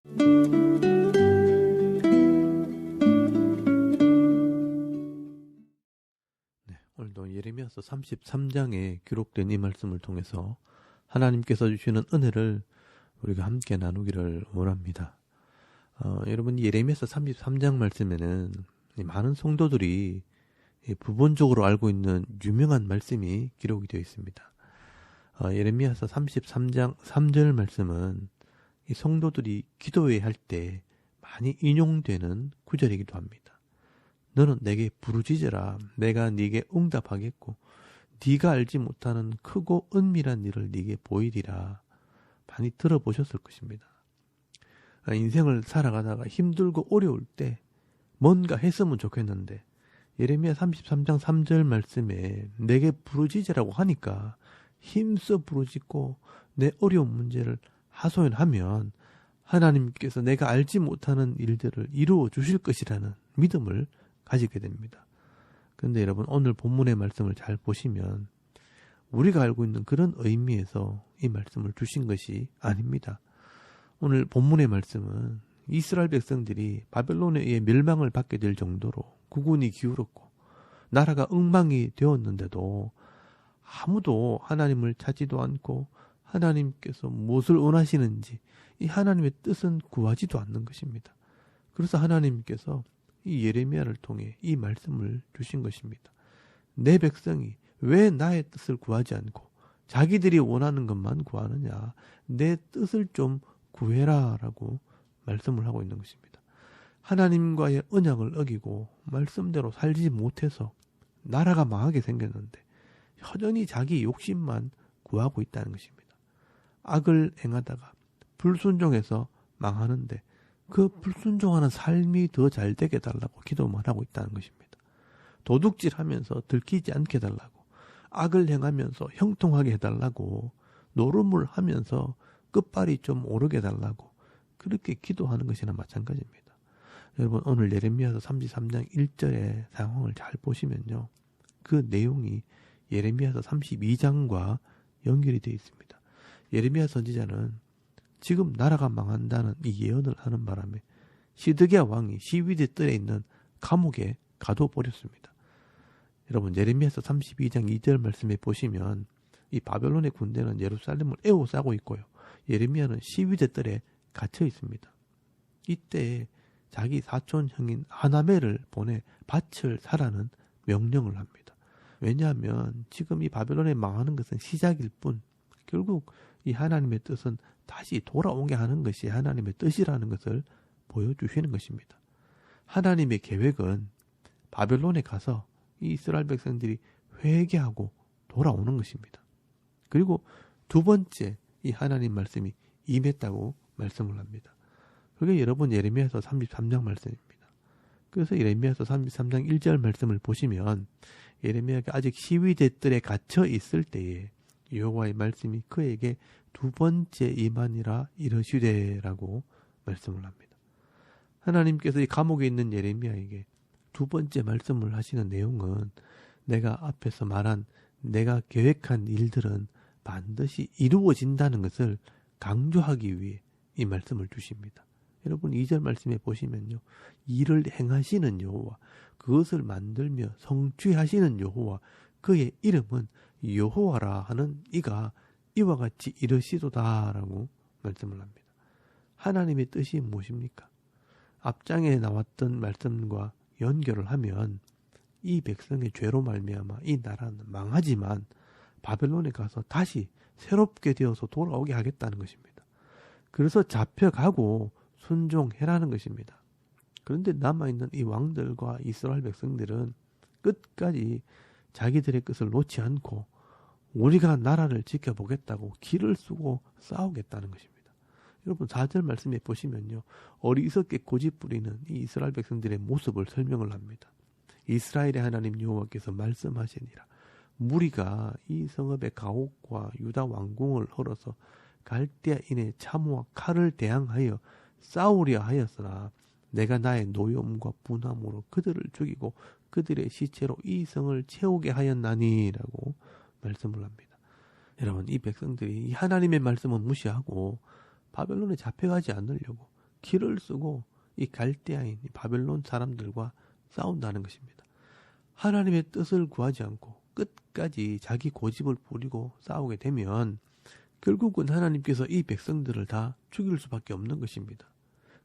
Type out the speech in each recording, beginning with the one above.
네, 오늘도 예레미야서 33장에 기록된 이 말씀을 통해서 하나님께서 주시는 은혜를 우리가 함께 나누기를 원합니다. 여러분, 예레미야서 33장 말씀에는 많은 성도들이 부분적으로 알고 있는 유명한 말씀이 기록이 되어 있습니다. 예레미야서 33장 3절 말씀은 이 성도들이 기도해야 할 때 많이 인용되는 구절이기도 합니다. 너는 내게 부르짖으라. 내가 네게 응답하겠고 네가 알지 못하는 크고 은밀한 일을 네게 보이리라. 많이 들어보셨을 것입니다. 인생을 살아가다가 힘들고 어려울 때 뭔가 했으면 좋겠는데 예레미야 33장 3절 말씀에 내게 부르짖으라고 하니까 힘써 부르짖고 내 어려운 문제를 하소연하면 하나님께서 내가 알지 못하는 일들을 이루어 주실 것이라는 믿음을 가지게 됩니다. 그런데 여러분, 오늘 본문의 말씀을 잘 보시면 우리가 알고 있는 그런 의미에서 이 말씀을 주신 것이 아닙니다. 오늘 본문의 말씀은 이스라엘 백성들이 바벨론에 의해 멸망을 받게 될 정도로 국운이 기울었고 나라가 엉망이 되었는데도 아무도 하나님을 찾지도 않고 하나님께서 무엇을 원하시는지 이 하나님의 뜻은 구하지도 않는 것입니다. 그래서 하나님께서 이 예레미야를 통해 이 말씀을 주신 것입니다. 내 백성이 왜 나의 뜻을 구하지 않고 자기들이 원하는 것만 구하느냐, 내 뜻을 좀 구해라 라고 말씀을 하고 있는 것입니다. 하나님과의 언약을 어기고 말씀대로 살지 못해서 나라가 망하게 생겼는데 여전히 자기 욕심만 구하고 있다는 것입니다. 악을 행하다가 불순종해서 망하는데 그 불순종하는 삶이 더 잘 되게 해달라고 기도만 하고 있다는 것입니다. 도둑질하면서 들키지 않게 해달라고, 악을 행하면서 형통하게 해달라고, 노름을 하면서 끝발이 좀 오르게 해달라고 그렇게 기도하는 것이나 마찬가지입니다. 여러분, 오늘 예레미야서 33장 1절의 상황을 잘 보시면요, 그 내용이 예레미야서 32장과 연결이 되어 있습니다. 예레미야 선지자는 지금 나라가 망한다는 이 예언을 하는 바람에 시드기야 왕이 시위대 뜰에 있는 감옥에 가둬버렸습니다. 여러분, 예레미야서 32장 2절 말씀에 보시면 이 바벨론의 군대는 예루살렘을 에워싸고 있고요, 예레미야는 시위대 뜰에 갇혀 있습니다. 이때 자기 사촌 형인 하나멜을 보내 밭을 사라는 명령을 합니다. 왜냐하면 지금 이 바벨론에 망하는 것은 시작일 뿐 결국 이 하나님의 뜻은 다시 돌아오게 하는 것이 하나님의 뜻이라는 것을 보여주시는 것입니다. 하나님의 계획은 바벨론에 가서 이 이스라엘 백성들이 회개하고 돌아오는 것입니다. 그리고 두 번째 이 하나님 말씀이 임했다고 말씀을 합니다. 그게 여러분 예레미야서 33장 말씀입니다. 그래서 예레미야서 33장 1절 말씀을 보시면 예레미야가 아직 시위대 뜰에 갇혀 있을 때에 여호와의 말씀이 그에게 두 번째 임하니라 이르시되라고 말씀을 합니다. 하나님께서 이 감옥에 있는 예레미야에게 두 번째 말씀을 하시는 내용은 내가 앞에서 말한 내가 계획한 일들은 반드시 이루어진다는 것을 강조하기 위해 이 말씀을 주십니다. 여러분, 2절 말씀에 보시면요, 일을 행하시는 여호와, 그것을 만들며 성취하시는 여호와, 그의 이름은 여호와라 하는 이가 이와 같이 이르시도다라고 말씀을 합니다. 하나님의 뜻이 무엇입니까? 앞장에 나왔던 말씀과 연결을 하면 이 백성의 죄로 말미암아 이 나라는 망하지만 바벨론에 가서 다시 새롭게 되어서 돌아오게 하겠다는 것입니다. 그래서 잡혀가고 순종해라는 것입니다. 그런데 남아있는 이 왕들과 이스라엘 백성들은 끝까지 자기들의 것을 놓지 않고 우리가 나라를 지켜보겠다고 기를 쓰고 싸우겠다는 것입니다. 여러분, 4절 말씀에 보시면요, 어리석게 고집부리는 이 이스라엘 백성들의 모습을 설명을 합니다. 이스라엘의 하나님 여호와께서 말씀하시니라. 무리가 이 성읍의 가옥과 유다 왕궁을 헐어서 갈대아인의 참호와 칼을 대항하여 싸우려 하였으나 내가 나의 노여움과 분함으로 그들을 죽이고 그들의 시체로 이 성을 채우게 하였나니라고 말씀을 합니다. 여러분, 이 백성들이 이 하나님의 말씀은 무시하고 바벨론에 잡혀가지 않으려고 기를 쓰고 이 갈대아인 이 바벨론 사람들과 싸운다는 것입니다. 하나님의 뜻을 구하지 않고 끝까지 자기 고집을 부리고 싸우게 되면 결국은 하나님께서 이 백성들을 다 죽일 수밖에 없는 것입니다.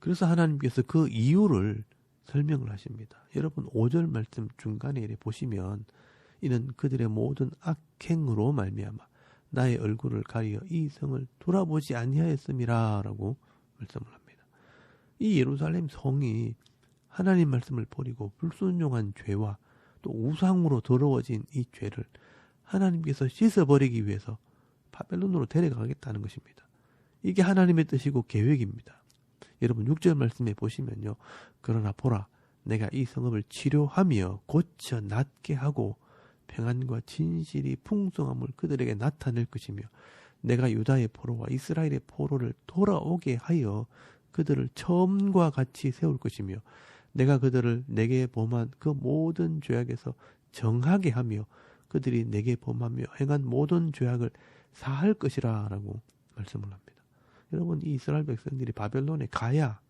그래서 하나님께서 그 이유를 설명을 하십니다. 여러분 5절 말씀 중간에 이렇게 보시면 이는 그들의 모든 악행으로 말미암아 나의 얼굴을 가리어 이 성을 돌아보지 아니하였음이라 라고 말씀을 합니다. 이 예루살렘 성이 하나님 말씀을 버리고 불순종한 죄와 또 우상으로 더러워진 이 죄를 하나님께서 씻어버리기 위해서 바벨론으로 데려가겠다는 것입니다. 이게 하나님의 뜻이고 계획입니다. 여러분 6절 말씀에 보시면요. 그러나 보라 내가 이 성읍을 치료하며 고쳐 낫게 하고 평안과 진실이 풍성함을 그들에게 나타낼 것이며 내가 유다의 포로와 이스라엘의 포로를 돌아오게 하여 그들을 처음과 같이 세울 것이며 내가 그들을 내게 범한 그 모든 죄악에서 정하게 하며 그들이 내게 범하며 행한 모든 죄악을 사할 것이라 라고 말씀을 합니다. 여러분 이 이스라엘 백성들이 바벨론에 가야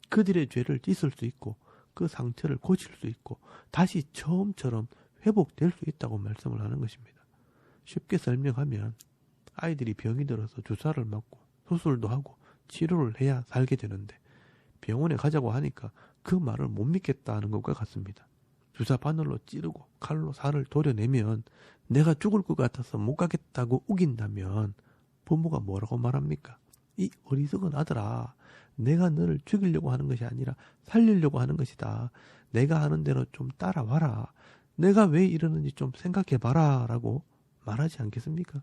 그들의 죄를 씻을 수 있고 그 상처를 고칠 수 있고 다시 처음처럼 회복될 수 있다고 말씀을 하는 것입니다. 쉽게 설명하면 아이들이 병이 들어서 주사를 맞고 수술도 하고 치료를 해야 살게 되는데 병원에 가자고 하니까 그 말을 못 믿겠다는 것과 같습니다. 주사 바늘로 찌르고 칼로 살을 도려내면 내가 죽을 것 같아서 못 가겠다고 우긴다면 부모가 뭐라고 말합니까? 이 어리석은 아들아, 내가 너를 죽이려고 하는 것이 아니라 살리려고 하는 것이다. 내가 하는 대로 좀 따라와라. 내가 왜 이러는지 좀 생각해봐라 라고 말하지 않겠습니까?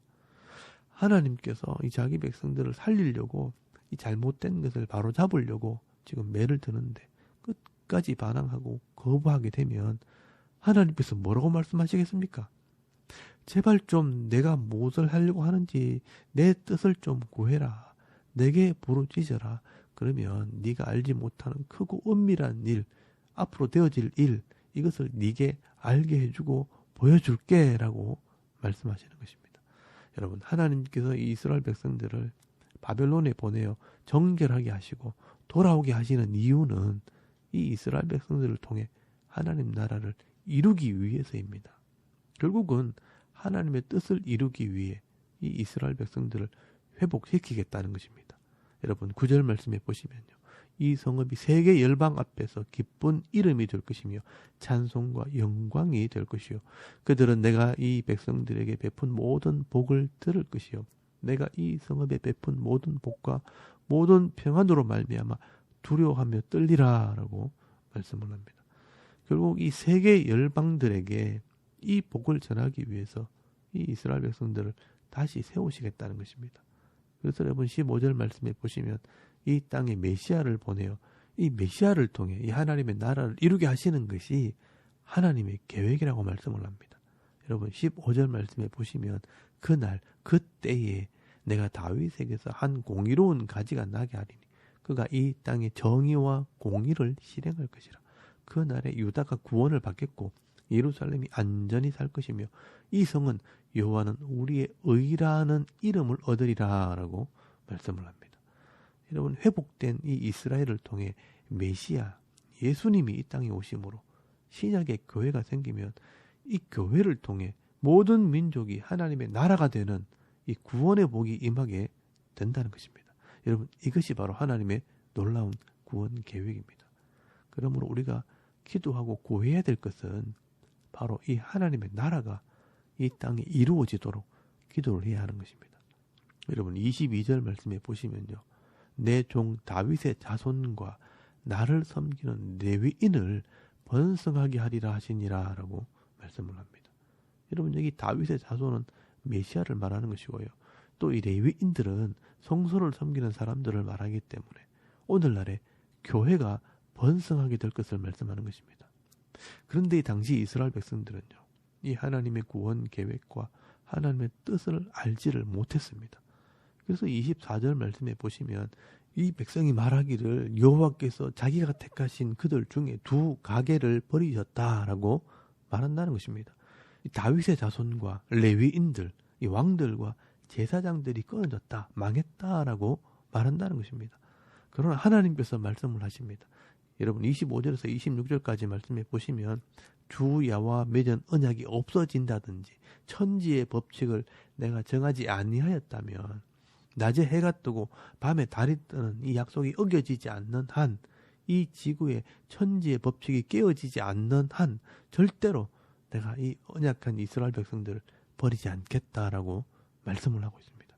하나님께서 이 자기 백성들을 살리려고 이 잘못된 것을 바로잡으려고 지금 매를 드는데 끝까지 반항하고 거부하게 되면 하나님께서 뭐라고 말씀하시겠습니까? 제발 좀 내가 무엇을 하려고 하는지 내 뜻을 좀 구해라. 내게 부르짖어라. 그러면 네가 알지 못하는 크고 은밀한 일, 앞으로 되어질 일, 이것을 네게 알게 해주고 보여줄게 라고 말씀하시는 것입니다. 여러분 하나님께서 이 이스라엘 백성들을 바벨론에 보내어 정결하게 하시고 돌아오게 하시는 이유는 이 이스라엘 백성들을 통해 하나님 나라를 이루기 위해서입니다. 결국은 하나님의 뜻을 이루기 위해 이 이스라엘 백성들을 회복시키겠다는 것입니다. 여러분 9절 말씀에 보시면요. 이 성읍이 세계 열방 앞에서 기쁜 이름이 될 것이며 찬송과 영광이 될 것이요. 그들은 내가 이 백성들에게 베푼 모든 복을 들을 것이요. 내가 이 성읍에 베푼 모든 복과 모든 평안으로 말미암아 두려워하며 떨리라 라고 말씀을 합니다. 결국 이 세계 열방들에게 이 복을 전하기 위해서 이 이스라엘 백성들을 다시 세우시겠다는 것입니다. 그래서 여러분 15절 말씀에 보시면 이 땅에 메시아를 보내어 이 메시아를 통해 이 하나님의 나라를 이루게 하시는 것이 하나님의 계획이라고 말씀을 합니다. 여러분 15절 말씀에 보시면 그날 그때에 내가 다윗에게서 한 공의로운 가지가 나게 하리니 그가 이 땅에 정의와 공의를 실행할 것이라. 그날에 유다가 구원을 받겠고 예루살렘이 안전히 살 것이며 이 성은 여호와는 우리의 의라는 이름을 얻으리라 라고 말씀을 합니다. 여러분 회복된 이 이스라엘을 통해 메시아 예수님이 이 땅에 오심으로 신약의 교회가 생기면 이 교회를 통해 모든 민족이 하나님의 나라가 되는 이 구원의 복이 임하게 된다는 것입니다. 여러분 이것이 바로 하나님의 놀라운 구원 계획입니다. 그러므로 우리가 기도하고 구해야 될 것은 바로 이 하나님의 나라가 이 땅에 이루어지도록 기도를 해야 하는 것입니다. 여러분 22절 말씀에 보시면요. 내 종 다윗의 자손과 나를 섬기는 레위인을 번성하게 하리라 하시니라 라고 말씀을 합니다. 여러분 여기 다윗의 자손은 메시아를 말하는 것이고요. 또 이 레위인들은 성소를 섬기는 사람들을 말하기 때문에 오늘날에 교회가 번성하게 될 것을 말씀하는 것입니다. 그런데 이 당시 이스라엘 백성들은요. 이 하나님의 구원 계획과 하나님의 뜻을 알지를 못했습니다. 그래서 24절 말씀에 보시면 이 백성이 말하기를 여호와께서 자기가 택하신 그들 중에 두 가게를 버리셨다라고 말한다는 것입니다. 이 다윗의 자손과 레위인들, 이 왕들과 제사장들이 끊어졌다, 망했다라고 말한다는 것입니다. 그러나 하나님께서 말씀을 하십니다. 여러분 25절에서 26절까지 말씀해 보시면 주야와 맺은 언약이 없어진다든지 천지의 법칙을 내가 정하지 아니하였다면 낮에 해가 뜨고 밤에 달이 뜨는 이 약속이 어겨지지 않는 한 이 지구의 천지의 법칙이 깨어지지 않는 한 절대로 내가 이 언약한 이스라엘 백성들을 버리지 않겠다라고 말씀을 하고 있습니다.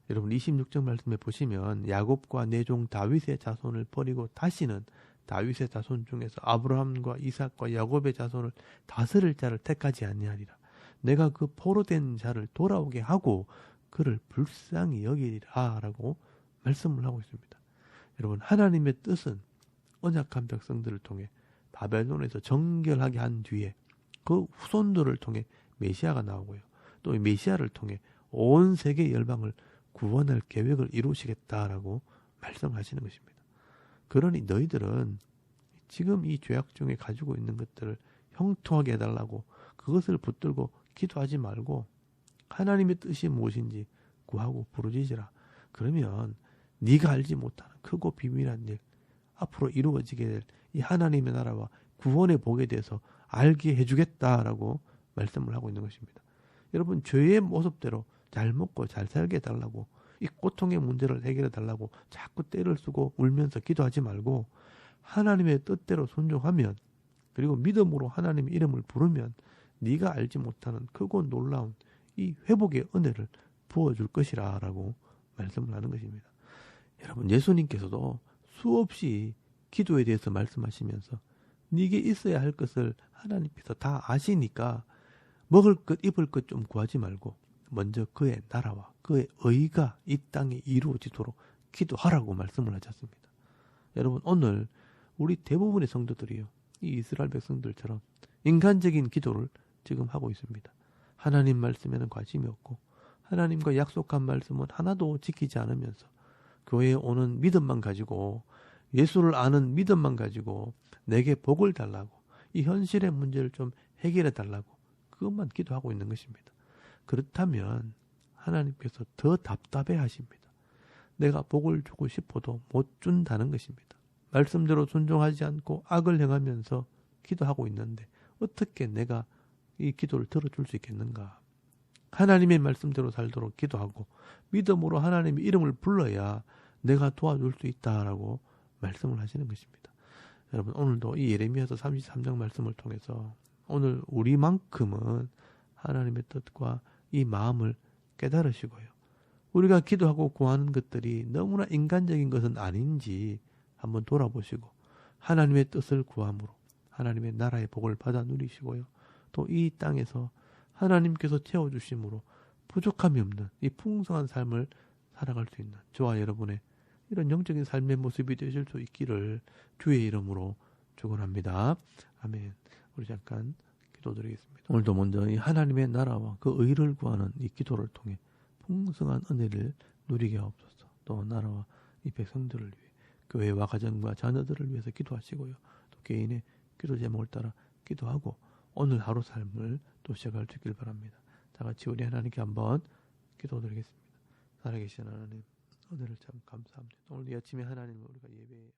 여러분 26절 말씀에 보시면 야곱과 내 종 다윗의 자손을 버리고 다시는 다윗의 자손 중에서 아브라함과 이삭과 야곱의 자손을 다스릴 자를 택하지 아니하리라. 내가 그 포로된 자를 돌아오게 하고 그를 불쌍히 여기리라 라고 말씀을 하고 있습니다. 여러분 하나님의 뜻은 언약한 백성들을 통해 바벨론에서 정결하게 한 뒤에 그 후손들을 통해 메시아가 나오고요. 또 이 메시아를 통해 온 세계 열방을 구원할 계획을 이루시겠다라고 말씀하시는 것입니다. 그러니 너희들은 지금 이 죄악 중에 가지고 있는 것들을 형통하게 해달라고 그것을 붙들고 기도하지 말고 하나님의 뜻이 무엇인지 구하고 부르짖으라. 그러면 네가 알지 못하는 크고 비밀한 일, 앞으로 이루어지게 될 이 하나님의 나라와 구원의 복에 대해서 알게 해주겠다라고 말씀을 하고 있는 것입니다. 여러분 죄의 모습대로 잘 먹고 잘 살게 해달라고 이 고통의 문제를 해결해 달라고 자꾸 때를 쓰고 울면서 기도하지 말고 하나님의 뜻대로 순종하면 그리고 믿음으로 하나님의 이름을 부르면 네가 알지 못하는 크고 놀라운 이 회복의 은혜를 부어줄 것이라 라고 말씀을 하는 것입니다. 여러분 예수님께서도 수없이 기도에 대해서 말씀하시면서 네게 있어야 할 것을 하나님께서 다 아시니까 먹을 것 입을 것 좀 구하지 말고 먼저 그의 나라와 그의 의가 이 땅에 이루어지도록 기도하라고 말씀을 하지 않습니다. 여러분 오늘 우리 대부분의 성도들이요 이 이스라엘 백성들처럼 인간적인 기도를 지금 하고 있습니다. 하나님 말씀에는 관심이 없고 하나님과 약속한 말씀은 하나도 지키지 않으면서 교회에 오는 믿음만 가지고 예수를 아는 믿음만 가지고 내게 복을 달라고 이 현실의 문제를 좀 해결해 달라고 그것만 기도하고 있는 것입니다. 그렇다면 하나님께서 더 답답해 하십니다. 내가 복을 주고 싶어도 못 준다는 것입니다. 말씀대로 순종하지 않고 악을 행하면서 기도하고 있는데 어떻게 내가 이 기도를 들어줄 수 있겠는가? 하나님의 말씀대로 살도록 기도하고 믿음으로 하나님의 이름을 불러야 내가 도와줄 수 있다라고 말씀을 하시는 것입니다. 여러분 오늘도 이 예레미야서 33장 말씀을 통해서 오늘 우리만큼은 하나님의 뜻과 이 마음을 깨달으시고요. 우리가 기도하고 구하는 것들이 너무나 인간적인 것은 아닌지 한번 돌아보시고 하나님의 뜻을 구함으로 하나님의 나라의 복을 받아 누리시고요. 또 이 땅에서 하나님께서 채워주심으로 부족함이 없는 이 풍성한 삶을 살아갈 수 있는 저와 여러분의 이런 영적인 삶의 모습이 되실 수 있기를 주의 이름으로 축원합니다. 아멘. 우리 잠깐 기도드리겠습니다. 오늘도 먼저 이 하나님의 나라와 그 의를 구하는 이 기도를 통해 풍성한 은혜를 누리게 하옵소서. 또 나라와 이 백성들을 위해 교회와 가정과 자녀들을 위해서 기도하시고요. 또 개인의 기도 제목을 따라 기도하고 오늘 하루 삶을 또 시작할 수 있길 바랍니다. 다 같이 우리 하나님께 한번 기도드리겠습니다. 살아계신 하나님, 오늘을 참 감사합니다. 오늘 이 아침에 하나님을 우리가 예배해